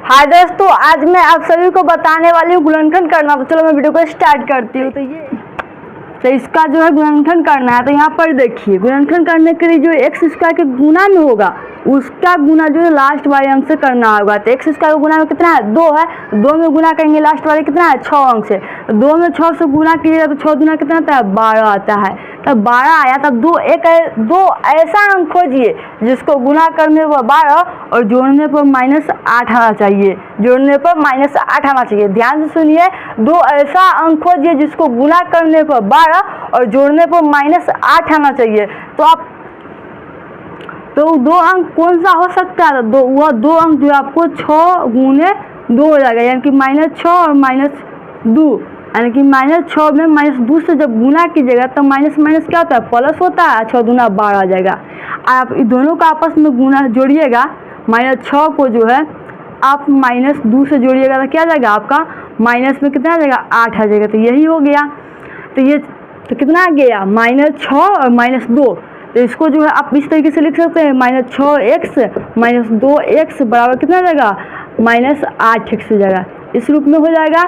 हाय दोस्तों, आज मैं आप सभी को बताने वाली हूँ गुणनखंड करना। तो चलो मैं वीडियो को स्टार्ट करती हूँ। तो इसका जो है गुणनखंड करना है। तो यहाँ पर देखिए, गुणनखंड करने के लिए जो एक्स स्क्वायर के गुना में होगा उसका गुना जो है लास्ट वाले अंक से करना होगा। तो एक्स स्क्वायर का गुना में कितना है? 2 है। 2 में गुना करेंगे लास्ट वाले कितना है? 6 अंक से। तो 2 में 6 से गुना कीजिएगा तो 6 दूना कितना आता है? 12 आता है। तब 12 आया तब दो ऐसा अंक खोजिए जिसको गुना करने पर 12 और जोड़ने पर -8 आना चाहिए। जोड़ने पर -8 आना चाहिए। ध्यान से सुनिए, 2 ऐसा अंक खोजिए जिसको गुना करने पर 12 और जोड़ने पर -8 आना चाहिए। तो 2 अंक कौन सा हो सकता है? वह 2 अंक जो आपको 6 गुने 2 हो जाएगा, यानी कि -6 और -2, यानी कि -6 में -2 से जब गुना कीजिएगा तो माइनस क्या होता है? प्लस होता है। 6 दूना 12 आ जाएगा। आप इन दोनों का आपस में गुना जोड़िएगा। -6 को जो है आप -2 से जोड़िएगा तो क्या आ जाएगा? आपका माइनस में कितना आ जाएगा? 8 आ जाएगा। तो यही हो गया। तो कितना आ गया? -6 और -2। तो इसको जो है आप इस तरीके से लिख सकते हैं, -6x -2x बराबर कितना आ जाएगा? -8x हो जाएगा। इस रूप में हो जाएगा।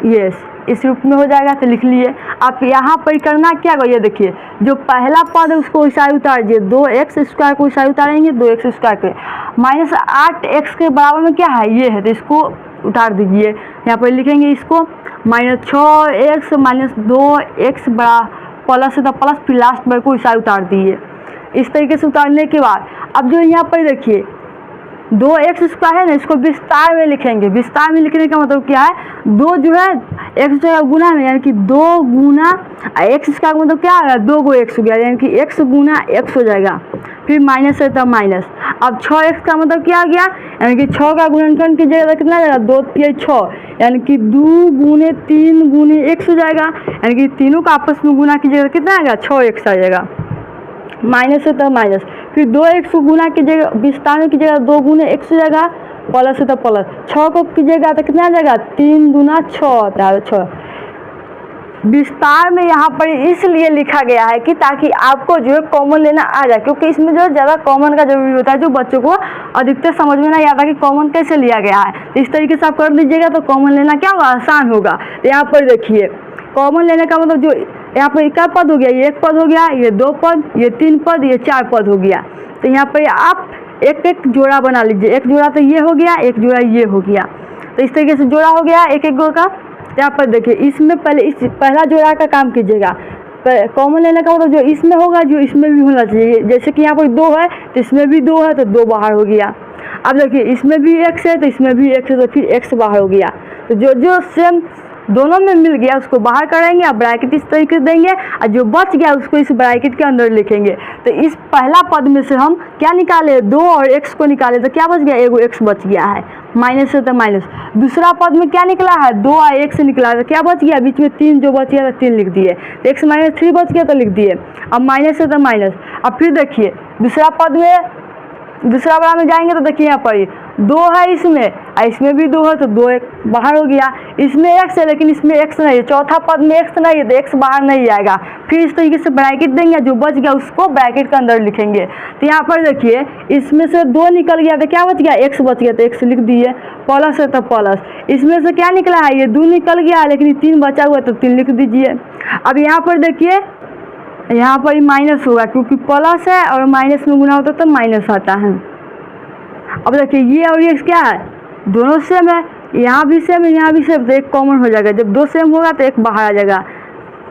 यस, इस रूप में हो जाएगा। तो लिख लिए। आप यहाँ पर करना क्या होगा, ये देखिए, जो पहला पद है उसको ऊंचाई उतार दीजिए। 2x स्क्वायर को ऊंचाई उतारेंगे, 2x स्क्वायर के -8x के बराबर में क्या है? ये है। तो इसको उतार दीजिए। यहाँ पर लिखेंगे इसको -6x -2x प्लस है तो प्लस, फिर लास्ट में को ऊंचाई उतार दीजिए। इस तरीके से उतारने के बाद अब जो यहाँ पर देखिए 2x स्क्वायर है ना, इसको विस्तार में लिखेंगे। विस्तार में लिखने का मतलब क्या है? 2 जो है x स्क्वायर गुना में, यानी कि 2 गुना x स्क्वायर का मतलब क्या है? 2 को x हो गया, यानी कि x गुना x हो जाएगा। फिर माइनस है तो माइनस। अब 6x का मतलब क्या आ गया? यानी कि 6 का गुणनखंड कीजिएगा तो कितना आ जाएगा? 2 3 6, यानी कि 2 गुने 3 गुने x हो जाएगा। यानी कि तीनों का आपस में गुना कीजिएगा तो कितना आएगा? 6x आ जाएगा। माइनस है तो माइनस। फिर 2x को गुना कीजिएगा, विस्तार में कीजिएगा 2 गुने x हो जाएगा। प्लस है तो प्लस। 6 को कीजिएगा तो कितना आ जाएगा? 3 दूना 6 होता है। 6 विस्तार में यहाँ पर इसलिए लिखा गया है कि ताकि आपको जो है कॉमन लेना आ जाए, क्योंकि इसमें जो है ज़्यादा कॉमन का जरूरी होता है, जो बच्चों को अधिकतर समझ में नहीं आता कि कॉमन कैसे लिया गया है। तो इस तरीके से आप कर लीजिएगा तो कॉमन लेना क्या होगा? आसान होगा। तो यहाँ पर देखिए, कॉमन लेने का मतलब जो यहाँ पर क्या पद हो गया? ये 1 पद हो गया, ये 2 पद, ये 3 पद, ये 4 पद हो गया। तो यहाँ पर आप एक जोड़ा बना लीजिए। एक जोड़ा तो ये हो गया, एक जोड़ा ये हो गया। तो इस तरीके से जोड़ा हो गया एक जोड़ का। यहाँ पर देखिए, इसमें पहले इस पहला जोड़ा का काम कीजिएगा। कॉमन लेने का मतलब जो इसमें होगा जो इसमें भी होना चाहिए। जैसे कि यहाँ पर 2 है तो इसमें भी 2 है, तो 2 बाहर हो गया। अब देखिए, इसमें भी x है तो इसमें भी x है, तो फिर x बाहर हो गया। तो जो सेम दोनों में मिल गया उसको बाहर करेंगे और ब्रैकेट इस तरीके से देंगे, और जो बच गया उसको इस ब्रैकेट के अंदर लिखेंगे। तो इस पहला पद में से हम क्या निकाले? 2 और x को निकाले तो क्या बच गया? एगो x बच गया है। माइनस है तो माइनस। दूसरा पद में क्या निकला है? 2 और x निकला तो क्या बच गया? बीच में 3 जो बच गया तो 3 लिख दिए। तो x - 3 बच गया तो लिख दिए। अब माइनस है तो माइनस। अब फिर देखिए दूसरा पद में, दूसरा वाला में जाएंगे तो देखिए यहाँ पर 2 है इसमें, और इसमें भी 2 है, तो 2 एक बाहर हो गया। इसमें x है लेकिन इसमें x नहीं है। चौथा पद में x नहीं है तो x बाहर नहीं आएगा। फिर इस तरीके से ब्रैकेट देंगे, जो बच गया उसको ब्रैकेट के अंदर लिखेंगे। तो यहाँ पर देखिए, इसमें से 2 निकल गया तो क्या बच गया? x बच गया, तो x लिख दिए। प्लस है तो प्लस। इसमें से क्या निकला है? ये 2 निकल गया लेकिन 3 बचा हुआ तो 3 लिख दीजिए। अब यहाँ पर देखिए, यहाँ पर माइनस होगा क्योंकि प्लस है और माइनस में गुना होता तो माइनस आता है। अब देखिए, ये और ये क्या है? दोनों सेम है। यहाँ भी सेम है, यहाँ भी सेम, तो एक कॉमन हो जाएगा। जब 2 सेम होगा तो एक बाहर आ जाएगा।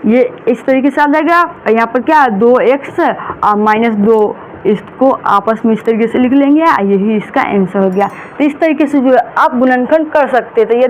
ये इस तरीके से आ जाएगा। और यहाँ पर क्या है? 2x और -2, इसको आपस में इस तरीके से लिख लेंगे। यही इसका आंसर हो गया। तो इस तरीके से जो है आप गुणनखंड कर सकते हैं। तो यदि